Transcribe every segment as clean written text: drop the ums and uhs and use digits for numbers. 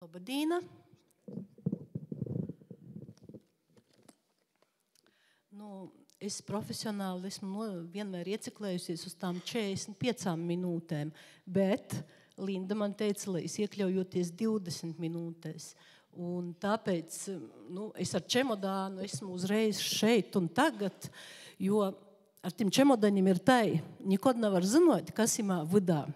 Labdīna! Es profesionāli esmu vienmēr ieciklējusies uz tām 45 minūtēm, bet Linda man teica, lai es iekļaujoties 20 minūtēs. Un tāpēc es ar čemodānu esmu uzreiz šeit un tagad, jo ar tiem čemodaņiem ir tai, nikod nevar zinot, kas imā vidā.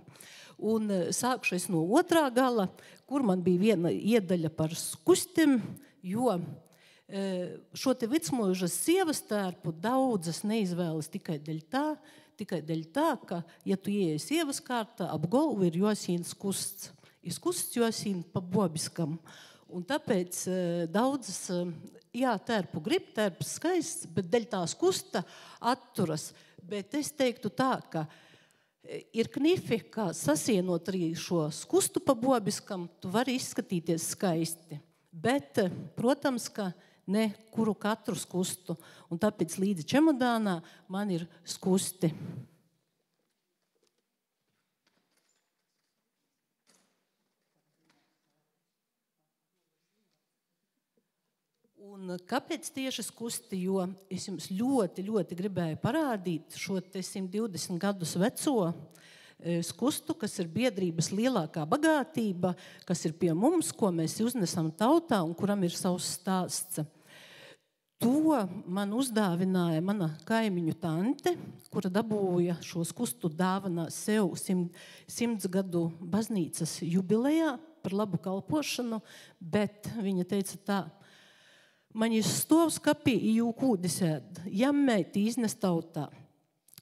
Un sākšu es no otrā gala, kur man bija viena iedaļa par skustiem, jo šo te vicmužas sievas tērpu daudzas neizvēlas tikai dēļ tā, ka, ja tu ieej sievas kārtā, ap golvu ir josīn skusts. Ir skusts josīn pa bobiskam. Un tāpēc daudzas, tērpu grib, tērps skaists, bet dēļ tā skusta atturas. Bet es teiktu tā, ka ir knifi, kā sasienot arī šo skustu pa bobiskam, tu vari izskatīties skaisti. Bet, protams, ka ne kuru katru skustu. Un tāpēc līdzi čemodānā man ir skusti. Un kāpēc tieši skusti? Jo es jums ļoti, ļoti gribēju parādīt šo te 120 gadus veco skustu, kas ir biedrības lielākā bagātība, kas ir pie mums, ko mēs uznesam tautā un kuram ir savs stāsts. To man uzdāvināja mana kaimiņu tante, kura dabūja šo skustu dāvanā sev 100 gadu baznīcas jubilejā par labu kalpošanu, bet viņa teica tā: man ir stovs kapī, jū kūdis ēd, jammēti iznes tautā.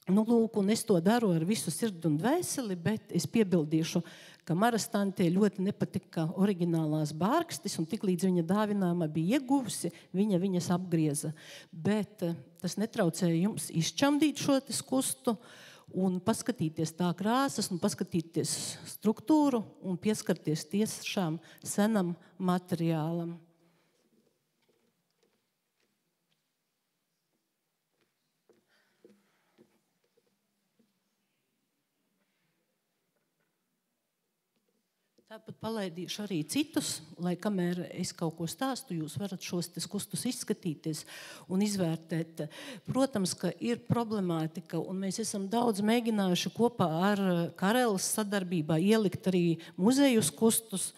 Lūk, un es to daru ar visu sirdi un dvēseli, bet es piebildīšu, ka Maras tantē ļoti nepatika oriģinālās bārkstis, un tiklīdz viņa dāvinājumā bija ieguvusi, viņas apgrieza. Bet tas netraucēja jums izčamdīt šo skustu un paskatīties tā krāsas, un paskatīties struktūru un pieskarties tiešām senam materiālam. Tāpat palaidīšu arī citus, lai kamēr es kaut ko stāstu, jūs varat šos skustus izskatīties un izvērtēt. Protams, ka ir problemātika, un mēs esam daudz mēģinājuši kopā ar Karelas sadarbībā ielikt arī muzeju skustus.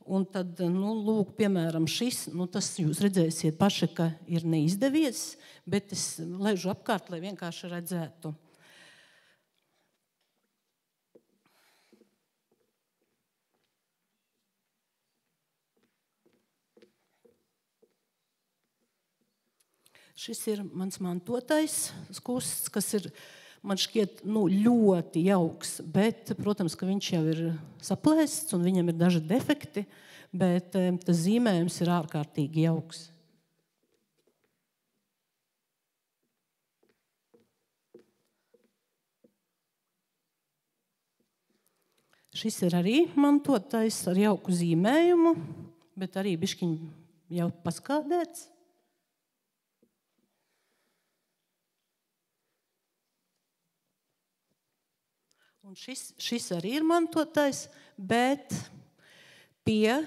Un tad, lūk, piemēram, šis, tas jūs redzēsiet paši, ka ir neizdevies, bet es laižu apkārt, lai vienkārši redzētu. Šis ir mans mantotais skusts, kas ir, man šķiet, ļoti jauks, bet, protams, ka viņš jau ir saplēsts un viņam ir daži defekti, bet tas zīmējums ir ārkārtīgi jauks. Šis ir arī mantotais ar jauku zīmējumu, bet arī bišķiņ jau paskādēts. Un šis arī ir mantotais, bet pie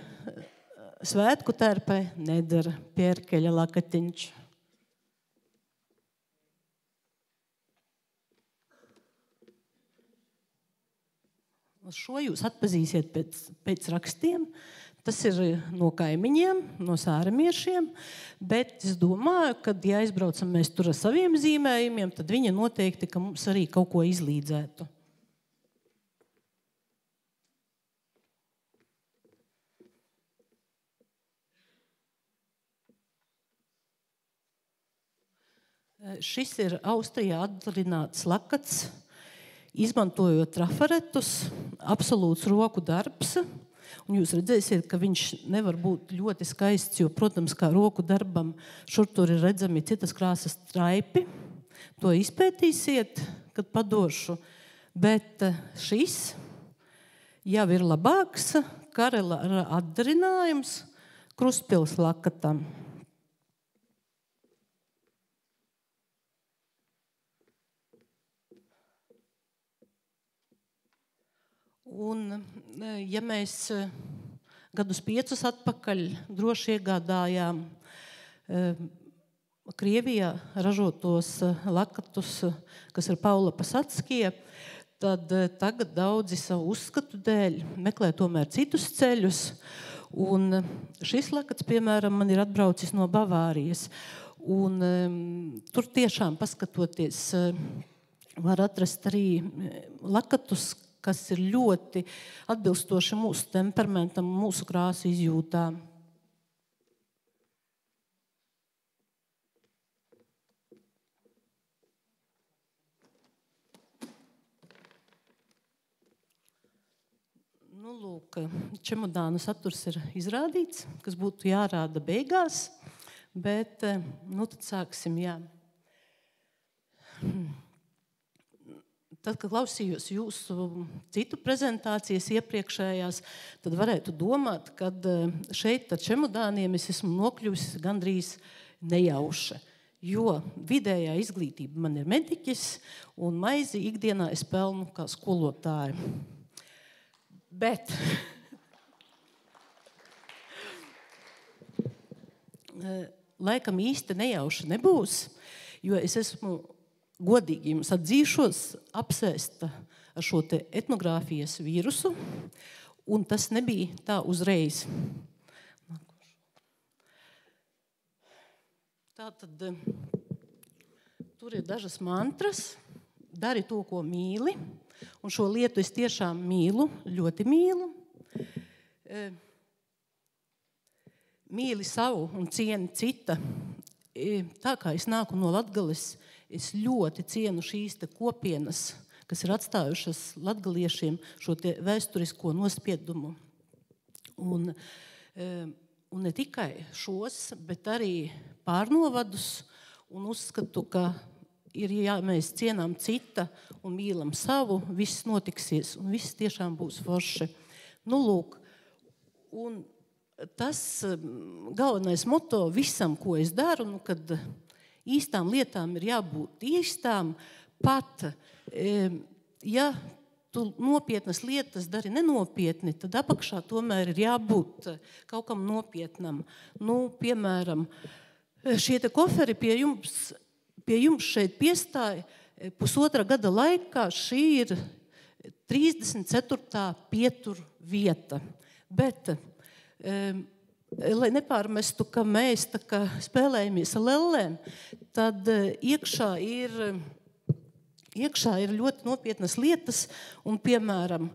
svētku tērpai nedara Pierkeļa lakatiņš. Šo jūs atpazīsiet pēc rakstiem. Tas ir no kaimiņiem, no sāremiešiem, bet es domāju, ka, ja aizbraucam mēs tur ar saviem zīmējumiem, tad viņi noteikti, ka mums arī kaut ko izlīdzētu. Šis ir Austrijā atdarināts lakats, izmantojot trafaretus, absolūts roku darbs. Un jūs redzēsiet, ka viņš nevar būt ļoti skaists, jo, protams, kā roku darbam šur tur ir redzami citas krāsas straipi. To izpētīsiet, kad padošu. Bet šis jau ir labāks Karela atdarinājums Krustpils lakatam. Un, ja mēs gadus 5 atpakaļ droši iegādājām Krievijā ražotos lakatus, kas ir Paula Pasatskie, tad tagad daudzi savu uzskatu dēļ meklē tomēr citus ceļus. Un šis lakats, piemēram, man ir atbraucis no Bavārijas. Un tur tiešām paskatoties var atrast arī lakatus, kas ir ļoti atbilstoši mūsu temperamentam, mūsu krāsu izjūtām. Nu, lūk, čemodānu saturs ir izrādīts, kas būtu jārāda beigās, bet, nu, tad sāksim, jā. Tad, kad klausījos jūsu citu prezentācijas iepriekšējās, tad varētu domāt, ka šeit ar čemodāniem es esmu nokļuvusi gandrīz nejauša, jo vidējā izglītība man ir mediķis un maizi ikdienā es pelnu kā skolotāja. Bet laikam īsti nejauši nebūs, jo es esmu godīgi jums atzīšos apsēsta ar šo te etnogrāfijas vīrusu, un tas nebija tā uzreiz. Tātad tur ir dažas mantras, dari to, ko mīli, un šo lietu es tiešām mīlu, ļoti mīlu. Mīli savu un cieni cita. Tā kā es nāku no Latgales, es ļoti cienu šīs te kopienas, kas ir atstājušas latgaliešiem šo te vēsturisko nospiedumu. Un ne tikai šos, bet arī pārnovadus, un uzskatu, ka ja mēs cienām cita un mīlam savu, viss notiksies un viss tiešām būs forši. Nu, lūk, un tas galvenais moto visam, ko es daru, nu, kad īstām lietām ir jābūt īstām, pat, ja tu nopietnas lietas dari nenopietni, tad apakšā tomēr ir jābūt kaut kam nopietnam. Nu, piemēram, šie te koferi pie jums šeit piestāja 1,5 gada laikā. Šī ir 34. pietur vieta. Bet, lai nepārmestu, ka mēs tā kā spēlējamies ar lellēm, tad iekšā ir ļoti nopietnas lietas. Un, piemēram,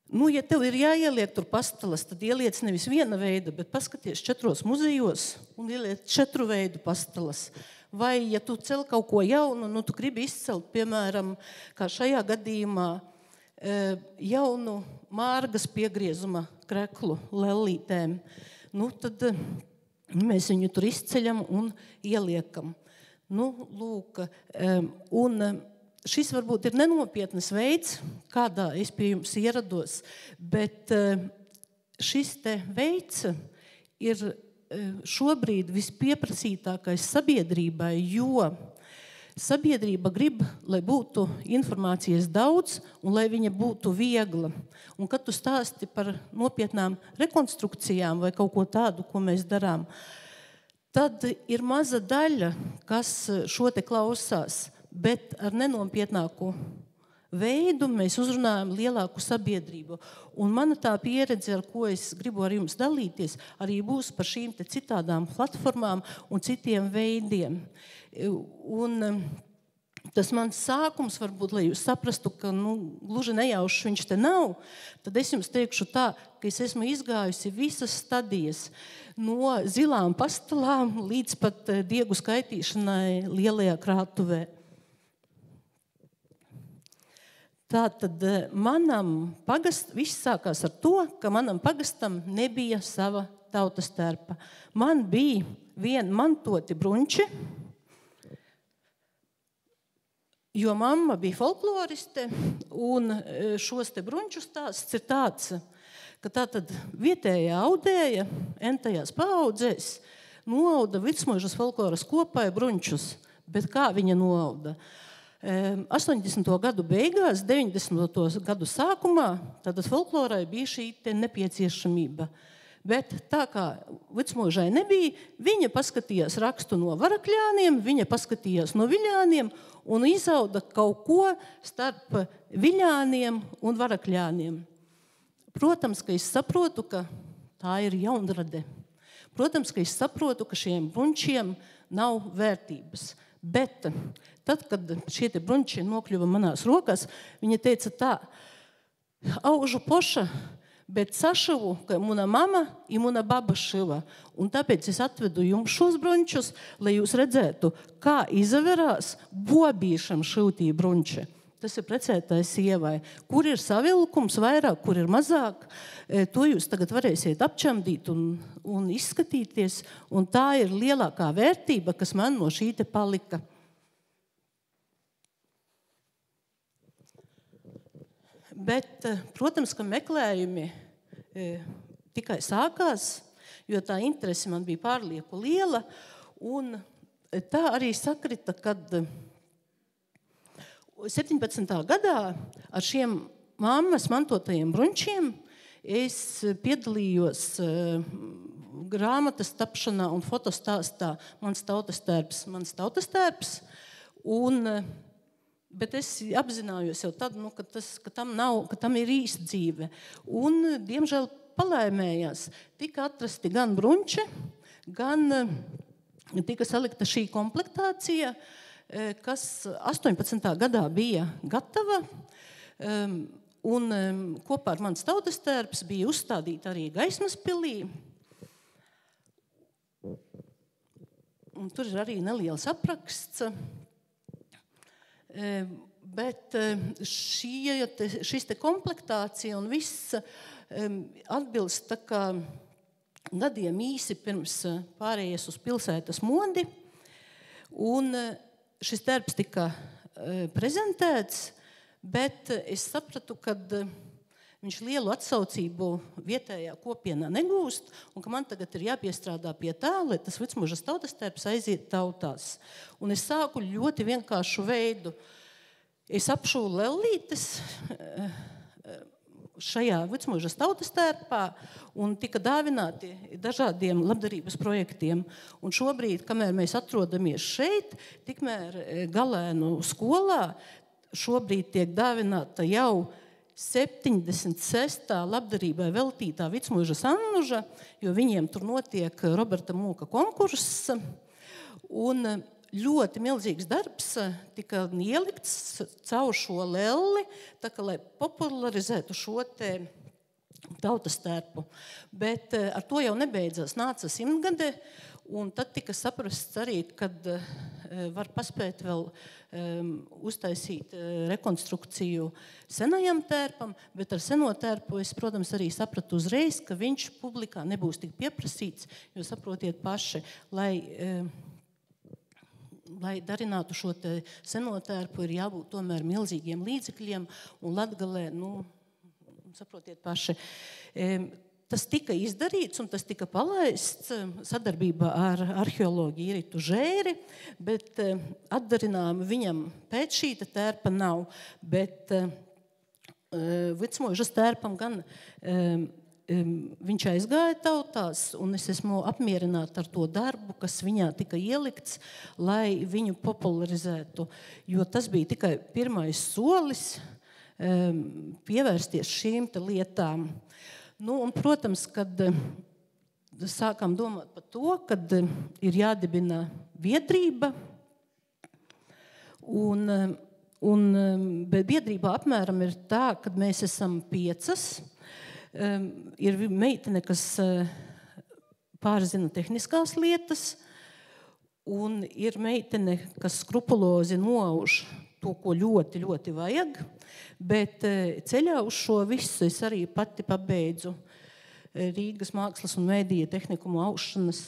nu, ja tev ir jāieliek tur pastalas, tad ieliec nevis viena veida, bet paskaties 4 muzejos un ieliec 4 veidu pastalas. Vai, ja tu cel kaut ko jaunu, nu, tu gribi izcelt, piemēram, kā šajā gadījumā, jaunu mārgas piegriezuma kreklu lellītēm, nu, tad mēs viņu tur izceļam un ieliekam. Nu, lūk, un šis varbūt ir nenopietnas veids, kādā es pie jums ierados, bet šis te veids ir šobrīd vispieprasītākais sabiedrībai, jo sabiedrība grib, lai būtu informācijas daudz un lai viņa būtu viegla. Un kad tu stāsti par nopietnām rekonstrukcijām vai kaut ko tādu, ko mēs darām, tad ir maza daļa, kas šo te klausās, bet ar nenopietnāku veidu mēs uzrunājam lielāku sabiedrību. Un mana tā pieredze, ar ko es gribu ar jums dalīties, arī būs par šīm te citādām platformām un citiem veidiem. Un tas mans sākums, varbūt, lai jūs saprastu, ka gluži nejauši viņš te nav, tad es jums teikšu tā, ka es esmu izgājusi visas stadijas no zilām pastalām līdz pat diegu skaitīšanai lielajā krātuvē. Tātad viss sākās ar to, ka manam pagastam nebija sava tautas tērpa. Man bija vien mantoti bruņči, jo mamma bija folkloriste, un šos te bruņču stāsts ir tāds, ka tātad vietējā audēja entajās paaudzēs noauda Vidsmuižas folkloras kopai bruņčus. Bet kā viņa noauda? 80. gadu beigās, 90. gadu sākumā, tātad folklorai bija šī nepieciešamība. Bet tā kā Vicmuižai nebija, viņa paskatījās rakstu no varakļāniem, viņa paskatījās no viļāniem un izauda kaut ko starp viļāniem un varakļāniem. Protams, ka es saprotu, ka tā ir jaunrade. Protams, ka es saprotu, ka šiem brunčiem nav vērtības. Bet tad, kad šie brunči nokļuva manās rokās, viņa teica tā, aužu poša, bet sašavu, ka muna mama i muna baba šiva. Un tāpēc es atvedu jums šos brunčus, lai jūs redzētu, kā izaverās bobīšam šūtī brunči. Tas ir precētais sievai. Kur ir savilkums vairāk, kur ir mazāk, to jūs tagad varēsiet apčamdīt un izskatīties. Un tā ir lielākā vērtība, kas man no šī te palika. Bet, protams, ka meklējumi tikai sākās, jo tā interese man bija pārlieku liela. Un tā arī sakrita, kad 17. gadā ar šiem mammas mantotajiem brunčiem es piedalījos grāmatas tapšanā un fotostāstā Mans tautas tērps. Bet es apzinājos jau tad, ka tam ir īsta dzīve. Un, diemžēl, palaimējās. Tika atrasti gan brunči, gan tika salikta šī komplektācija, kas 18. gadā bija gatava, un kopā ar Mans tautas tērps bija uzstādīta arī Gaismas pilī. Un tur ir arī neliels apraksts. Bet šis te komplektācija un viss atbilst tā kā gadiem īsi pirms pārējies uz pilsētas modi. Un šis tērps tika prezentēts, bet es sapratu, ka viņš lielu atsaucību vietējā kopienā negūst, un ka man tagad ir jāpiestrādā pie tā, lai tas Vicmuižas tautas tērps aiziet tautās. Un es sāku ļoti vienkāršu veidu. Es apšūlu lellītes šajā Vicmuižas tautas tērpā un tika dāvināti dažādiem labdarības projektiem. Un šobrīd, kamēr mēs atrodamies šeit, tikmēr Galēnu skolā šobrīd tiek dāvināta jau 76. labdarībai veltītā Vicmuižas annuža, jo viņiem tur notiek Roberta Mūka konkurss. Un ļoti milzīgs darbs tika ielikts caur šo lelli, tā kā lai popularizētu šo te tautas tērpu. Bet ar to jau nebeidzās, nāca 100-gade, un tad tika saprasts arī, kad var paspēt vēl uztaisīt rekonstrukciju senajam tērpam, bet ar seno tērpu es, protams, arī sapratu uzreiz, ka viņš publikā nebūs tik pieprasīts, jo saprotiet paši, lai darinātu šo te seno tērpu, ir jābūt tomēr milzīgiem līdzekļiem, un Latgalē, saprotiet paši, tas tika izdarīts un tas tika palaists sadarbībā ar arheologu Iritu Žēri, bet atdarinājumu viņam pēc šī tērpa nav, bet Vicmuižas tērpam gan viņš aizgāja tautās, un es esmu apmierināta ar to darbu, kas viņā tika ielikts, lai viņu popularizētu, jo tas bija tikai pirmais solis pievērsties šīm lietām. Un, protams, kad sākām domāt par to, kad ir jādibina biedrība, bet biedrībā apmēram ir tā, kad mēs esam 5. Ir meitene, kas pārzina tehniskās lietas, un ir meitene, kas skrupulozi noauž to, ko ļoti, ļoti vajag, bet ceļā uz šo visu es arī pati pabeidzu Rīgas Mākslas un mediju tehnikumu aušanas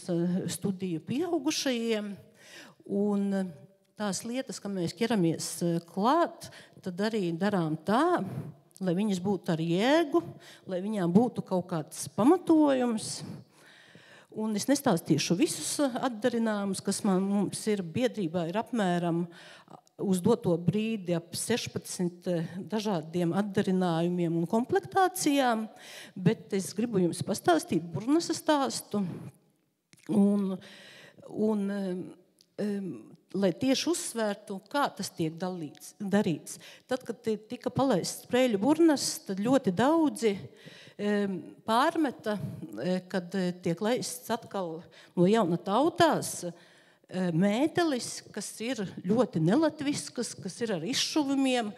studiju pieaugušajiem, un tās lietas, ka mēs ķeramies klāt, tad arī darām tā, lai viņas būtu ar jēgu, lai viņām būtu kaut kāds pamatojums. Un es nestāstīšu visus atdarinājumus, kas mums ir biedrībā, ir apmēram uz doto brīdi ap 16 dažādiem atdarinājumiem un komplektācijām, bet es gribu jums pastāstīt Burnasa stāstu. Un lai tieši uzsvērtu, kā tas tiek darīts. Tad, kad tika palaists Sprēļu Burnas, tad ļoti daudzi pārmeta, kad tiek laists atkal no jauna tautās mētelis, kas ir ļoti nelatviskas, kas ir ar izšuvumiem,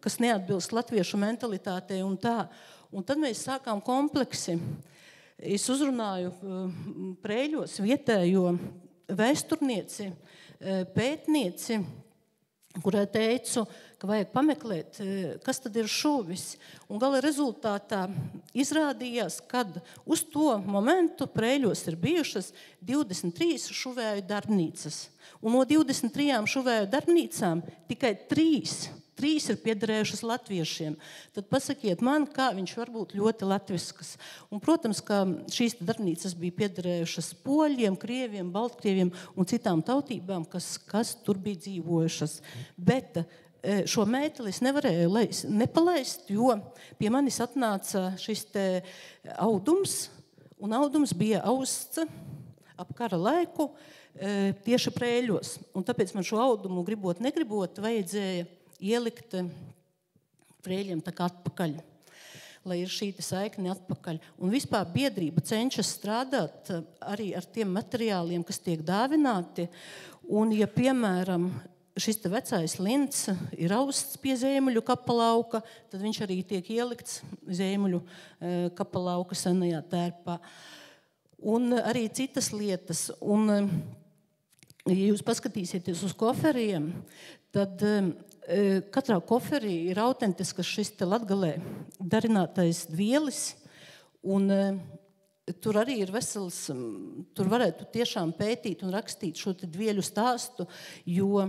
kas neatbilst latviešu mentalitātei un tā. Un tad mēs sākām kompleksi. Es uzrunāju Prēļos vietējo vēsturnieci, pētnieci, kurai teicu, ka vajag pameklēt, kas tad ir šuvis. Un gala rezultātā izrādījās, kad uz to momentu Prēļos ir bijušas 23 šuvēju darbnīcas. Un no 23 šuvēju darbnīcām tikai 3 ir piederējušas latviešiem. Tad pasakiet man, kā viņš var būt ļoti latviskas. Un, protams, ka šīs darbnīcas bija piederējušas poļiem, krieviem, baltkrieviem un citām tautībām, kas tur bija dzīvojušas. Bet šo mētelis nevarēja nepalaist, jo pie manis atnāca šis te audums, un audums bija austs ap kara laiku tieši Prēļos. Un tāpēc man šo audumu, gribot, negribot, vajadzēja ielikt Prēļiem tā kā atpakaļ, lai ir šī saikne atpakaļ. Un vispār biedrība cenšas strādāt arī ar tiem materiāliem, kas tiek dāvināti. Un, ja, piemēram, šis te vecais lints ir austs pie Zēmuļu kapalauka, tad viņš arī tiek ielikts Zēmuļu kapalauka senajā tērpā. Un arī citas lietas. Un, ja jūs paskatīsieties uz koferiem, tad katrā koferī ir autentisks šis te Latgalē darinātais dvielis, un tur arī ir vesels, tur varētu tiešām pētīt un rakstīt šo te dvieļu stāstu, jo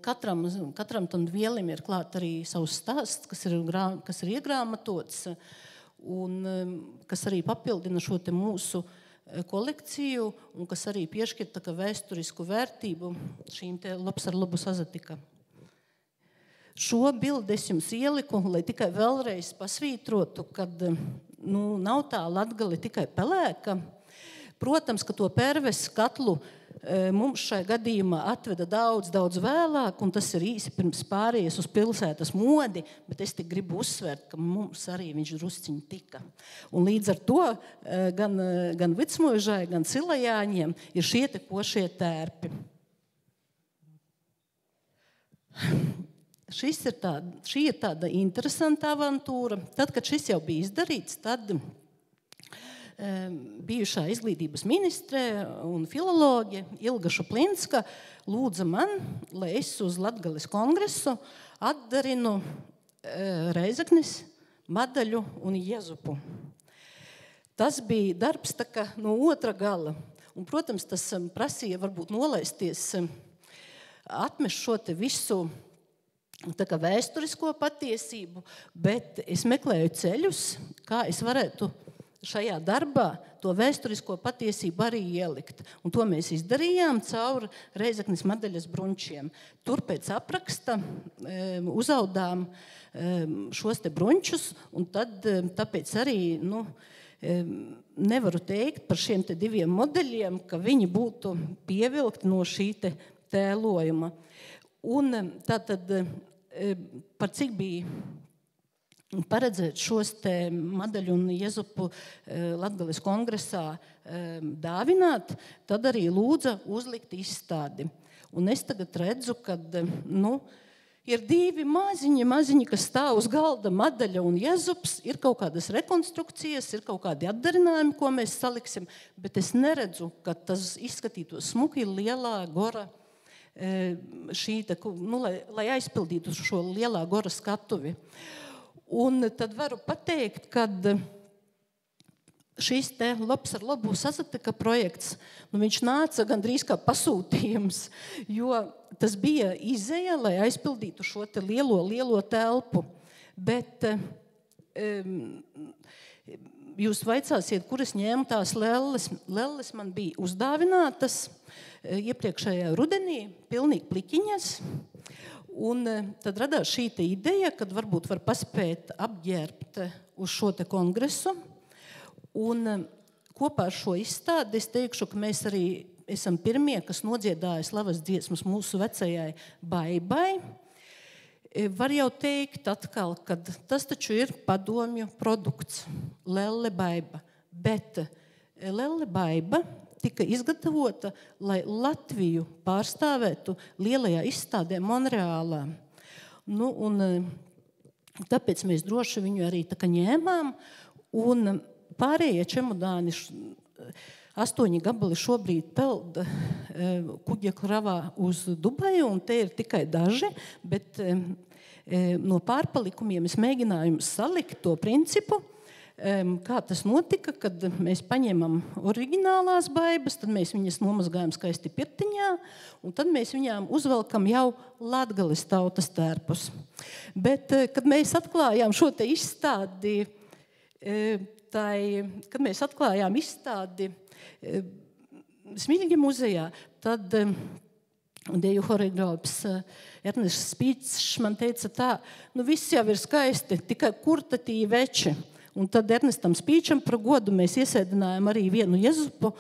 katram tam dvielim ir klāt arī savs stāsts, kas ir iegrāmatots, un kas arī papildina šo te mūsu kolekciju, un kas arī piešķir tā kā vēsturisku vērtību šīm te labs ar labu sazatika. Šo bildi es jums ieliku, lai tikai vēlreiz pasvītrotu, kad nav tā Latgale tikai pelēka. Protams, ka to perves katlu mums šai gadījumā atveda daudz vēlāk, un tas ir īsi pirms pārējies uz pilsētas modi, bet es tik gribu uzsvērt, ka mums arī viņš drusciņi tika. Un līdz ar to gan Vicmuižai, gan Silajāņiem ir šie te pošie tērpi. Šī ir tāda interesanta avantūra. Tad, kad šis jau bija izdarīts, tad bijušā izglītības ministre un filoloģe Ilga Šuplinska lūdza man, lai es uz Latgales kongresu atdarinu Reizeknis, Madaļu un Jezupu. Tas bija darbs tā kā no otra gala. Un, protams, tas prasīja varbūt nolaisties, atmest šo te visu tā kā vēsturisko patiesību, bet es meklēju ceļus, kā es varētu šajā darbā to vēsturisko patiesību arī ielikt. Un to mēs izdarījām caur Reizeknes Madaļas bruņčiem. Tur pēc apraksta uzaudām šos te bruņčus, un tad tāpēc arī nevaru teikt par šiem te diviem modeļiem, ka viņi būtu pievilkti no šī te tēlojuma. Un tātad par cik bija paredzēt šos te Madaļu un Jezupu Latgales kongresā dāvināt, tad arī lūdza uzlikt izstādi. Un es tagad redzu, kad ir divi maziņi, kas stāv uz galda, Madaļa un Jezups, ir kaut kādas rekonstrukcijas, ir kaut kādi atdarinājumi, ko mēs saliksim, bet es neredzu, ka tas izskatītos smuki lielā gora lai aizpildītu šo lielā gora skatuvi. Un tad varu pateikt, kad šis te labs ar labu sazatika projekts, viņš nāca gandrīz kā pasūtījums, jo tas bija izeja, lai aizpildītu šo te lielo telpu. Bet jūs vaicāsiet, kur es ņēmu tās lelles. Lelles man bija uzdāvinātas iepriekšējā rudenī, pilnīgi pliķiņas. Un tad radās šī ideja, kad varbūt var paspēt apģērbt uz šo te kongresu. Un kopā ar šo izstādi es teikšu, ka mēs arī esam pirmie, kas nodziedāja slavas dziesmas mūsu vecajai Baibai. Var jau teikt atkal, ka tas taču ir padomju produkts, Lelle Baiba. Bet Lelle Baiba tika izgatavota, lai Latviju pārstāvētu lielajā izstādē Monreālā. Nu, un tāpēc mēs droši viņu arī tā kā ņēmām. Un pārējie čemodāni, 8 gabali šobrīd peld kuģa kravā uz Dubaju, un te ir tikai daži, bet no pārpalikumiem es mēģināju salikt to principu, kā tas notika, kad mēs paņemam oriģinālās baibas, tad mēs viņas nomazgājam skaisti pirtiņā, un tad mēs viņām uzvelkam jau Latgales tautas tērpus. Bet, kad mēs atklājām šo te izstādi, kad mēs atklājām izstādi Smiļģa muzejā, tad deju horeogrāfs Ernests Spīts man teica tā, nu viss jau ir skaisti, tikai kur tad tī veči. Un tad Ernestam Spīčam par godu mēs iesēdinājām arī vienu jezupu.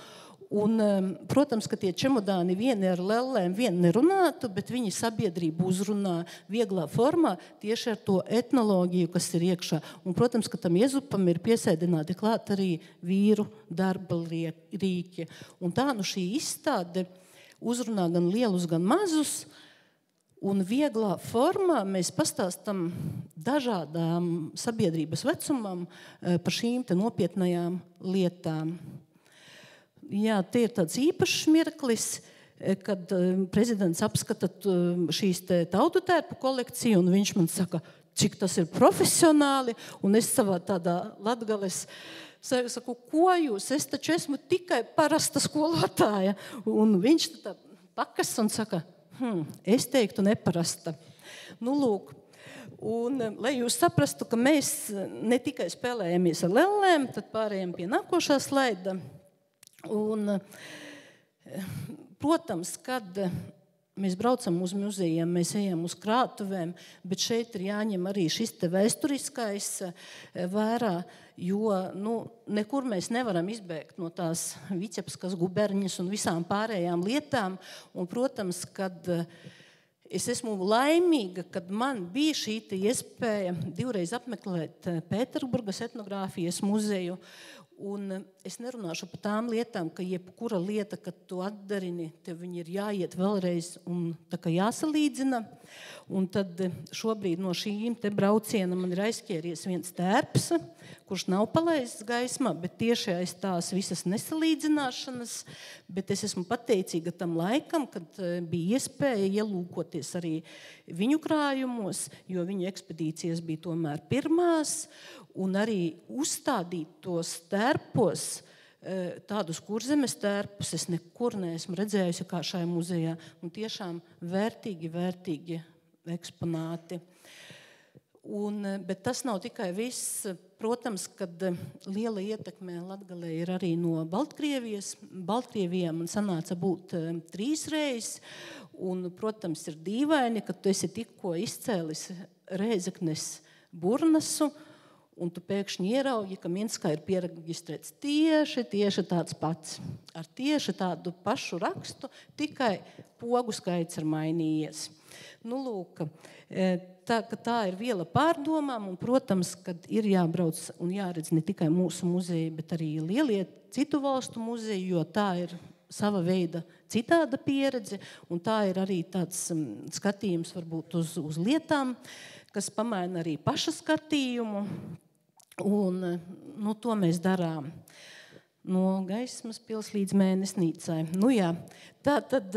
Un, protams, ka tie čemodāni vieni ar lellēm, vieni nerunātu, bet viņi sabiedrību uzrunā vieglā formā tieši ar to etnoloģiju, kas ir iekšā. Un, protams, ka tam jezupam ir piesēdināti klāt arī vīru darba rīki. Un tā nu šī izstāde uzrunā gan lielus, gan mazus, un vieglā formā mēs pastāstam dažādām sabiedrības vecumam par šīm te nopietnajām lietām. Jā, tie ir tāds īpašs mirklis, kad prezidents apskata šīs tautu tērpu kolekciju, un viņš man saka, cik tas ir profesionāli, un es savā tādā Latgales saku, ko jūs, es taču esmu tikai parasta skolotāja, un viņš tā pakas un saka, es teiktu neparasta. Nu, lūk, un lai jūs saprastu, ka mēs ne tikai spēlējamies ar lellēm, tad pārējām pie nākošā slaida. Un, protams, kad mēs braucam uz muzejiem, mēs ejam uz krātuvēm, bet šeit ir jāņem arī šis te vēsturiskais vērā, jo nekur mēs nevaram izbēgt no tās Viķepskas guberņas un visām pārējām lietām. Un, protams, kad es esmu laimīga, kad man bija šī iespēja divreiz apmeklēt Pēterburgas etnogrāfijas muzeju. Un es nerunāšu par tām lietām, ka jebkura lieta, kad tu atdarini, tev viņi ir jāiet vēlreiz un tā kā jāsalīdzina. Un tad šobrīd no šīm te brauciena man ir aizķēries viens tērps, kurš nav palaists gaismā, bet tieši aiz tās visas nesalīdzināšanas. Bet es esmu pateicīga tam laikam, kad bija iespēja ielūkoties arī viņu krājumos, jo viņu ekspedīcijas bija tomēr pirmās, un arī uzstādīt tos tērpos, tādus kurzemes tērpus, es nekur neesmu redzējusi kā šajā muzejā, un tiešām vērtīgi eksponāti. Bet tas nav tikai viss. Protams, kad liela ietekme Latgalē ir arī no Baltkrievijas. Baltkrievijā man sanāca būt 3 reizes, un, protams, ir dīvaini, ka tu esi tikko izcēlis Rēzeknes Burnasu, un tu pēkšņi ieraugi, ka Minskā ir pieregistrēts tieši tāds pats. Ar tieši tādu pašu rakstu, tikai pogu skaits ir mainījies. Nu, lūk, tā ir viela pārdomām, un, protams, kad ir jābrauc un jāredz ne tikai mūsu muzeji, bet arī lielie citu valstu muzeji, jo tā ir sava veida citāda pieredze, un tā ir arī tāds skatījums varbūt uz lietām, kas pamaina arī paša skatījumu. Un, to mēs darām no Gaismas pils līdz Mēnesnīcai. Jā, tā tad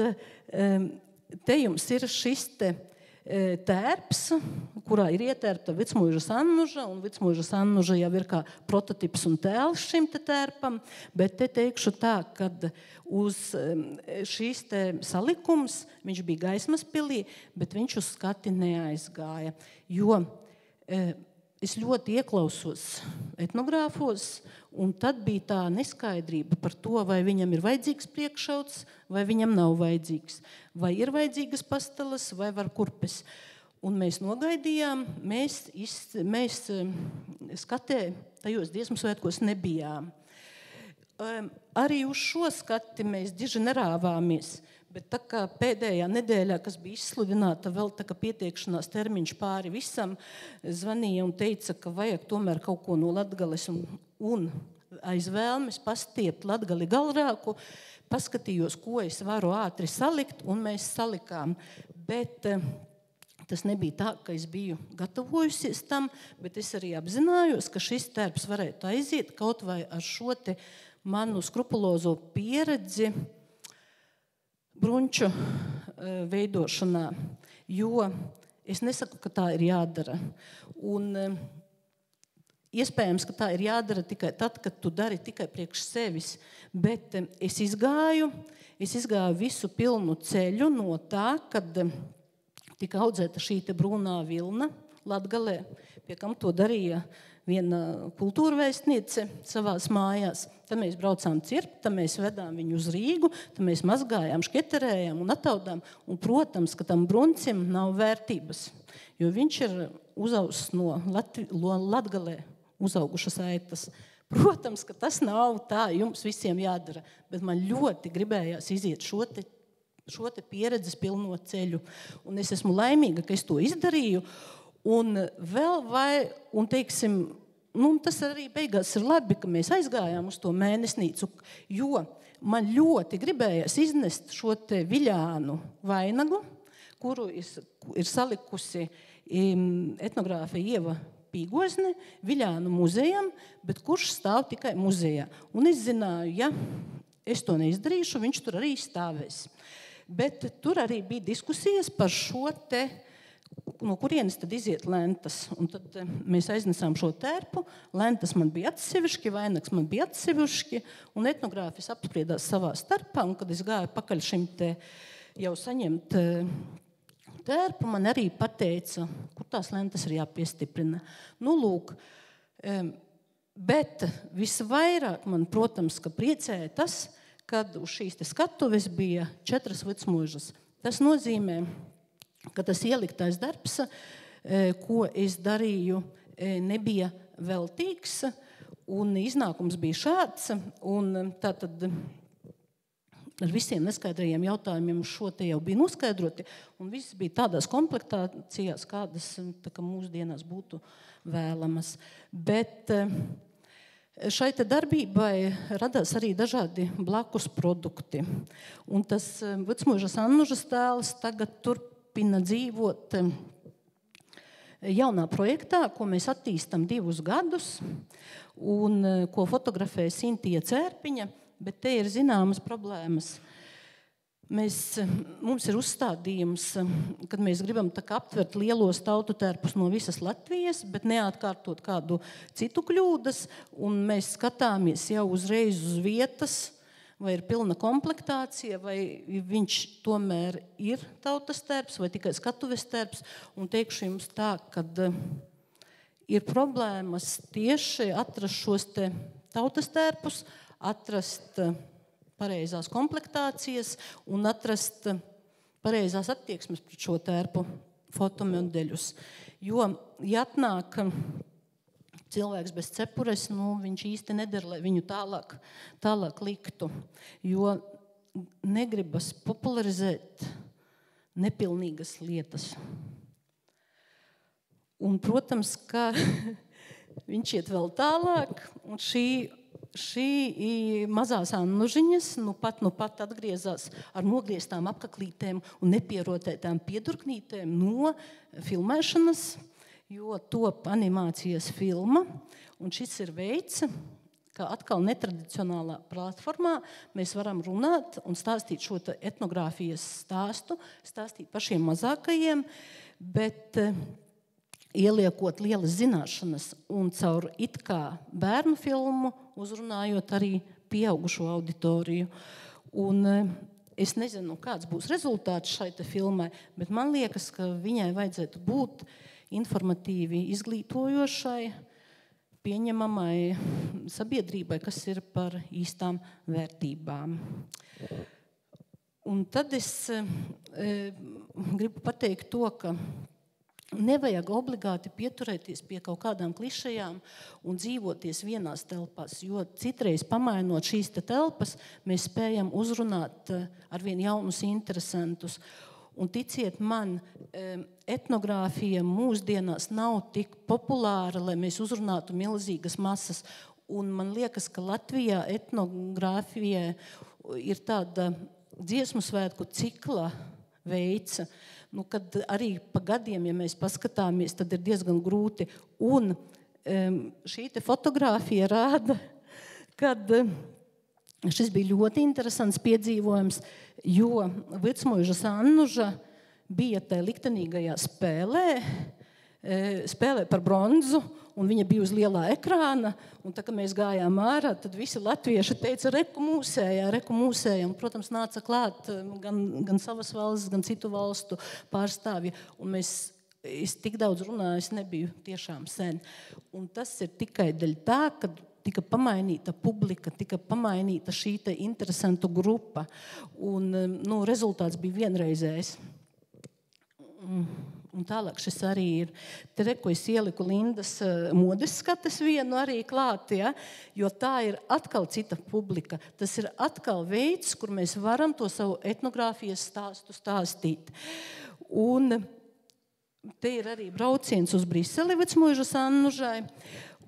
te jums ir šis tērps, kurā ir ietērpta Vicmuižas Annuža, un Vicmuižas Annuža jau ir kā prototips un tēls šim tērpam, bet te teikšu tā, kad uz šīs salikums viņš bija Gaismas pilī, bet viņš uz skati neaizgāja, jo es ļoti ieklausos etnogrāfos, un tad bija tā neskaidrība par to, vai viņam ir vajadzīgs priekšauts, vai viņam nav vajadzīgs. Vai ir vajadzīgas pasteles, vai var kurpes. Un mēs nogaidījām, mēs skatē tajos Dziesmu svētkos nebijām. Arī uz šo skati mēs diži nerāvāmies, bet tā kā pēdējā nedēļā, kas bija izsludināta, vēl tā kā pieteikšanās termiņš pāri visam, zvanīja un teica, ka vajag tomēr kaut ko no Latgales un aiz vēlmes pastiept Latgali galrāku, paskatījos, ko es varu ātri salikt, un mēs salikām. Bet tas nebija tā, ka es biju gatavojusies tam, bet es arī apzinājos, ka šis darbs varētu aiziet kaut vai ar šo te manu skrupulozo pieredzi brunču veidošanā, jo es nesaku, ka tā ir jādara. Un iespējams, ka tā ir jādara tikai tad, kad tu dari tikai priekš sevis, bet es izgāju visu pilnu ceļu no tā, kad tika audzēta šī te brūnā vilna Latgalē, pie kam to darīja viena kultūrvēstniece savās mājās. Tad mēs braucām cirpt, tad mēs vedām viņu uz Rīgu, tad mēs mazgājām, šketerējām un ataudām. Un, protams, ka tam bruncim nav vērtības, jo viņš ir uzaugs no Latgalē uzaugušas aitas. Protams, ka tas nav tā jums visiem jādara, bet man ļoti gribējās iziet šo te pieredzes pilno ceļu. Un es esmu laimīga, ka es to izdarīju. Un teiksim, tas arī beigās ir labi, ka mēs aizgājām uz to mēnesnīcu, jo man ļoti gribējās iznest šo te viļānu vainagu, kuru ir salikusi etnogrāfe Ieva Pīgozne Viļānu muzejam, bet kurš stāv tikai muzejā. Un es zināju, ja es to neizdarīšu, viņš tur arī stāvēs. Bet tur arī bija diskusijas par šo te, no kurienes tad iziet lentas. Un tad mēs aiznesām šo tērpu, lentas man bija atsevišķi, vainags man bija atsevišķi, un etnogrāfis apspriedās savā starpā, un kad es gāju pakaļ šim te jau saņemt tērpu, man arī pateica, kur tās lentas ir jāpiestiprina. Nu, lūk, bet visvairāk man, protams, ka priecēja tas, kad uz šīs te skatuves bija 4 vecmužas. Tas nozīmē, ka tas ieliktais darbs, ko es darīju, nebija veltīgs, un iznākums bija šāds, un tātad ar visiem neskaidrajiem jautājumiem šo te jau bija noskaidroti, un viss bija tādās komplektācijās, kādas tā kā mūsdienās būtu vēlamas. Bet šai te darbībai radās arī dažādi blakus produkti. Un tas vecmužas Annužas tēls tagad turpina dzīvot jaunā projektā, ko mēs attīstam 2 gadus, un ko fotografē Sintija Cērpiņa, bet te ir zināmas problēmas. Mums ir uzstādījums, kad mēs gribam aptvert lielos tautu tērpus no visas Latvijas, bet neatkārtot kādu citu kļūdas, un mēs skatāmies jau uzreiz uz vietas, vai ir pilna komplektācija, vai viņš tomēr ir tautas tērps, vai tikai skatuves tērps. Un teikšu jums tā, kad ir problēmas tieši atrast šos te tautas tērpus, atrast pareizās komplektācijas un atrast pareizās attieksmes pret šo tērpu fotomodeļus. Jo, ja atnāk cilvēks bez cepures, viņš īsti nedara, lai viņu tālāk liktu. Jo negribas popularizēt nepilnīgas lietas. Un, protams, ka viņš iet vēl tālāk, un šī mazās Annužiņas nu pat atgriezās ar nogrieztām apkaklītēm un nepierotētām piedurknītēm no filmēšanas, jo top animācijas filma, un šis ir veids, kā atkal netradicionālā platformā mēs varam runāt un stāstīt šo etnogrāfijas stāstu, stāstīt pašiem mazākajiem, bet ieliekot lielas zināšanas un caur it kā bērnu filmu uzrunājot arī pieaugušo auditoriju. Un es nezinu, kāds būs rezultāts šai te filmai, bet man liekas, ka viņai vajadzētu būt informatīvi izglītojošai, pieņemamai sabiedrībai, kas ir par īstām vērtībām. Un tad es gribu pateikt to, ka nevajag obligāti pieturēties pie kaut kādām klišejām un dzīvoties vienās telpās, jo citreiz pamainot šīs telpas, mēs spējam uzrunāt arvien jaunus interesantus. Un ticiet man, etnogrāfija mūsdienās nav tik populāra, lai mēs uzrunātu milzīgas masas. Un man liekas, ka Latvijā etnogrāfija ir tāda dziesmu svētku cikla veids, kad arī pa gadiem, ja mēs paskatāmies, tad ir diezgan grūti. Un šī fotogrāfija rāda, kad šis bija ļoti interesants piedzīvojums, jo Vicmuižas Annuža bija tajā liktenīgajā spēlē par bronzu, un viņa bija uz lielā ekrāna, un tā, kad mēs gājām ārā, tad visi latvieši teica, reku mūsējā, un, protams, nāca klāt gan savas valsts, gan citu valstu pārstāvji, un es tik daudz runāju, es nebiju tiešām sen. Un tas ir tikai dēļ tā, ka tika pamainīta publika, tika pamainīta šī interesantu grupa, un rezultāts bija vienreizējs. Un tālāk šis arī ir. Te reku es ieliku Lindas modes skates vienu arī klāt, ja? Jo tā ir atkal cita publika. Tas ir atkal veids, kur mēs varam to savu etnogrāfijas stāstu stāstīt. Un te ir arī brauciens uz Briseli Vicmuižas Annužai.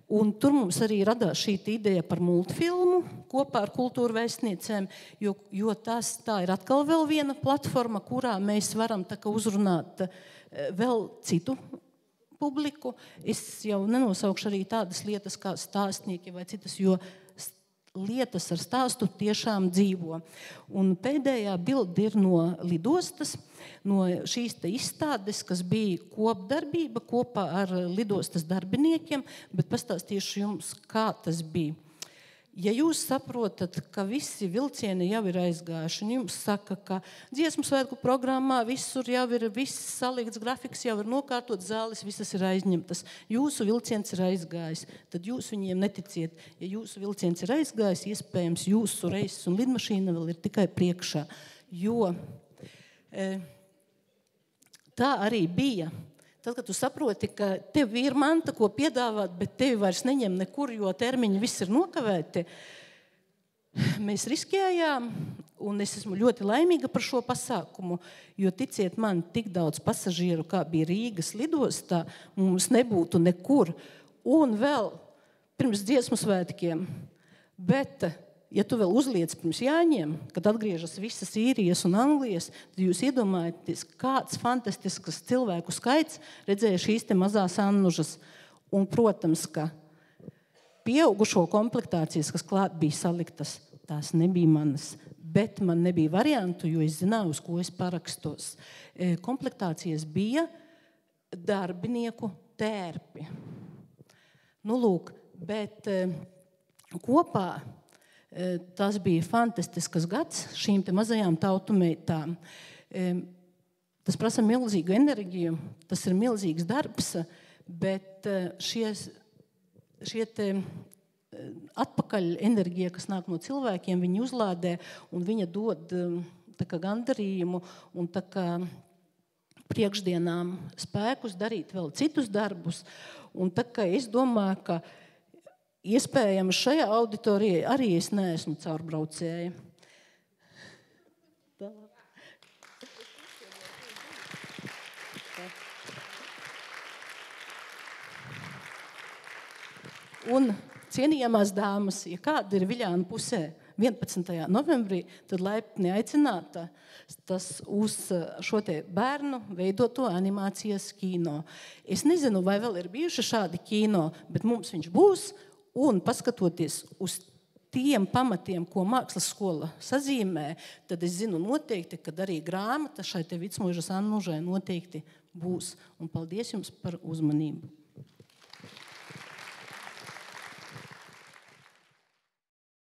Un tur mums arī radās šī ideja par multfilmu kopā ar kultūra vēstniecēm, jo tā ir atkal vēl viena platforma, kurā mēs varam uzrunāt vēl citu publiku. Es jau nenosaukšu arī tādas lietas kā stāstnieki vai citas, jo lietas ar stāstu tiešām dzīvo. Un pēdējā bilde ir no lidostas, no šīs izstādes, kas bija kopdarbība kopā ar lidostas darbiniekiem, bet pastāstīšu jums, kā tas bija. Ja jūs saprotat, ka visi vilcieni jau ir aizgājuši, un jums saka, ka dziesmu svētku programmā visur jau ir viss salikts, grafiks jau ir nokārtots, zāles visas ir aizņemtas, jūsu vilciens ir aizgājis, tad jūs viņiem neticiet. Ja jūsu vilciens ir aizgājis, iespējams jūsu reises un lidmašīna vēl ir tikai priekšā, jo tā arī bija. Tad, kad tu saproti, ka tev ir manta, ko piedāvāt, bet tevi vairs neņem nekur, jo termiņi viss ir nokavēti, mēs riskējām, un es esmu ļoti laimīga par šo pasākumu, jo ticiet man, tik daudz pasažieru, kā bija Rīgas lidostā, mums nebūtu nekur. Un vēl pirms dziesmu svētkiem, bet ja tu vēl uzliec pirms Jāņiem, kad atgriežas visas Īrijas un Anglijas, tad jūs iedomājaties, kāds fantastisks cilvēku skaits redzēja šīs mazās Annužas. Un, protams, ka pieaugušo komplektācijas, kas klāt bija saliktas, tās nebija manas, bet man nebija variantu, jo es zināju, uz ko es parakstos. Komplektācijas bija darbinieku tērpi. Lūk, bet kopā tas bija fantastisks gads šīm mazajām tautumeitām. Tas prasa milzīgu enerģiju, tas ir milzīgs darbs, bet šie atpakaļ enerģija, kas nāk no cilvēkiem, viņi uzlādē un viņa dod gandarījumu un priekšdienām spēkus darīt vēl citus darbus. Un es domāju, ka iespējams šajā auditorijā arī es neesmu caurbraucēja. Un cienījamās dāmas, ja kāda ir Viļāna pusē 11. novembrī, tad laipni aicināta tas uz šo bērnu veidoto animācijas kino. Es nezinu, vai vēl ir bijuši šādi kino, bet mums viņš būs. Un paskatoties uz tiem pamatiem, ko mākslas skola sazīmē, tad es zinu noteikti, ka arī grāmata šai Vicmuižas Annužai noteikti būs. Un paldies jums par uzmanību.